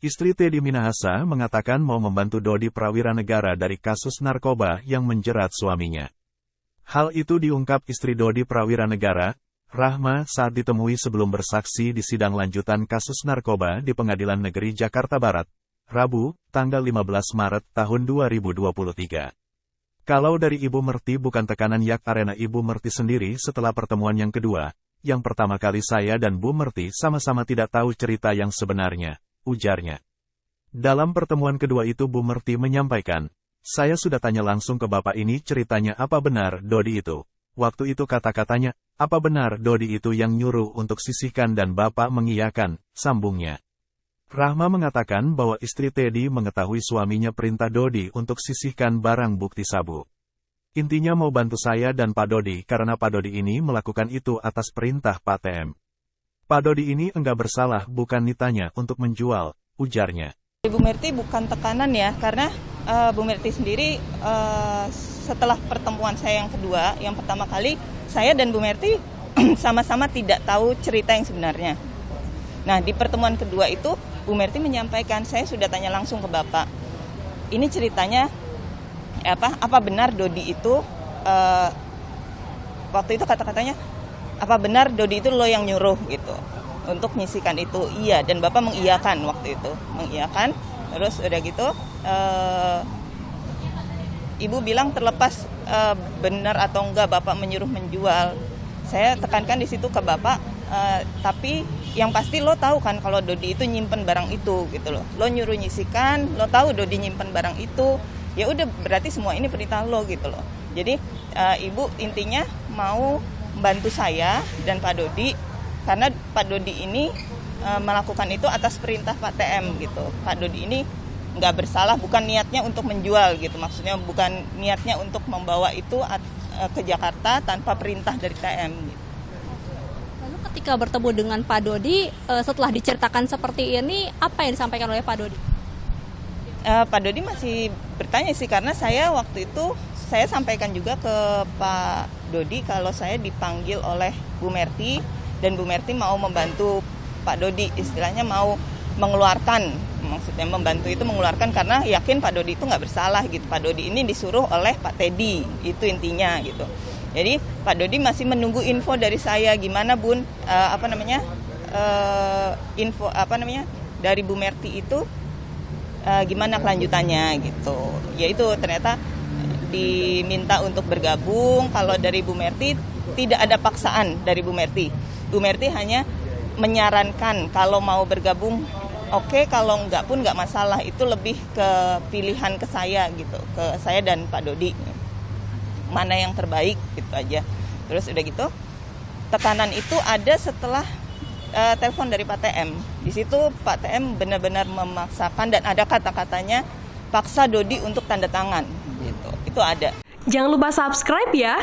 Istri Teddy Minahasa mengatakan mau membantu Dodi Prawiranegara dari kasus narkoba yang menjerat suaminya. Hal itu diungkap istri Dodi Prawiranegara, Rahma, saat ditemui sebelum bersaksi di sidang lanjutan kasus narkoba di Pengadilan Negeri Jakarta Barat, Rabu, tanggal 15 Maret tahun 2023. Kalau dari Ibu Merti bukan tekanan yak arena Ibu Merti sendiri setelah pertemuan yang kedua, yang pertama kali saya dan Bu Merti sama-sama tidak tahu cerita yang sebenarnya, ujarnya. Dalam pertemuan kedua itu Bu Merti menyampaikan, saya sudah tanya langsung ke Bapak ini ceritanya apa benar Dodi itu. Waktu itu kata-katanya, apa benar Dodi itu yang nyuruh untuk sisihkan dan Bapak mengiyakan, sambungnya. Rahma mengatakan bahwa istri Teddy mengetahui suaminya perintah Dodi untuk sisihkan barang bukti sabu. Intinya mau bantu saya dan Pak Dodi karena Pak Dodi ini melakukan itu atas perintah Pak TM. Pak Dodi ini enggak bersalah bukan nitanya untuk menjual, ujarnya. Bu Merti bukan tekanan ya, karena Bu Merti sendiri setelah pertemuan saya yang kedua, yang pertama kali, saya dan Bu Merti sama-sama tidak tahu cerita yang sebenarnya. Nah, di pertemuan kedua itu, Bu Merti menyampaikan, saya sudah tanya langsung ke Bapak. Ini ceritanya, apa benar Dodi itu, waktu itu kata-katanya, apa benar Dodi itu lo yang nyuruh gitu, untuk nyisikan itu. Iya, dan Bapak mengiyakan waktu itu, mengiyakan. Terus udah gitu, Ibu bilang terlepas benar atau enggak Bapak menyuruh menjual. Saya tekankan di situ ke Bapak, tapi yang pasti lo tahu kan kalau Dodi itu nyimpen barang itu gitu loh. Lo nyuruh nyisikan, lo tahu Dodi nyimpen barang itu, ya udah berarti semua ini perintah lo gitu loh. Jadi Ibu intinya mau bantu saya dan Pak Dodi karena Pak Dodi ini melakukan itu atas perintah Pak TM gitu. Pak Dodi ini nggak bersalah, bukan niatnya untuk menjual gitu, maksudnya bukan niatnya untuk membawa itu ke Jakarta tanpa perintah dari TM gitu. Lalu ketika bertemu dengan Pak Dodi, setelah diceritakan seperti ini, apa yang disampaikan oleh Pak Dodi? Pak Dodi masih bertanya sih, karena saya waktu itu, saya sampaikan juga ke Pak Dodi kalau saya dipanggil oleh Bu Merti, dan Bu Merti mau membantu Pak Dodi, istilahnya mau mengeluarkan, maksudnya membantu itu mengeluarkan karena yakin Pak Dodi itu nggak bersalah gitu. Pak Dodi ini disuruh oleh Pak Teddy, itu intinya gitu. Jadi Pak Dodi masih menunggu info dari saya, gimana Bun, info dari Bu Merti itu gimana kelanjutannya gitu. Yaitu ternyata diminta untuk bergabung. Kalau dari Bu Merti tidak ada paksaan dari Bu Merti. Bu Merti hanya menyarankan kalau mau bergabung oke, kalau enggak pun enggak masalah. Itu lebih ke pilihan ke saya gitu, ke saya dan Pak Dodi. Mana yang terbaik gitu aja. Terus udah gitu, tekanan itu ada setelah telepon dari Pak TM. Di situ Pak TM benar-benar memaksakan dan ada kata-katanya paksa Dodi untuk tanda tangan gitu. Itu ada. Jangan lupa subscribe ya.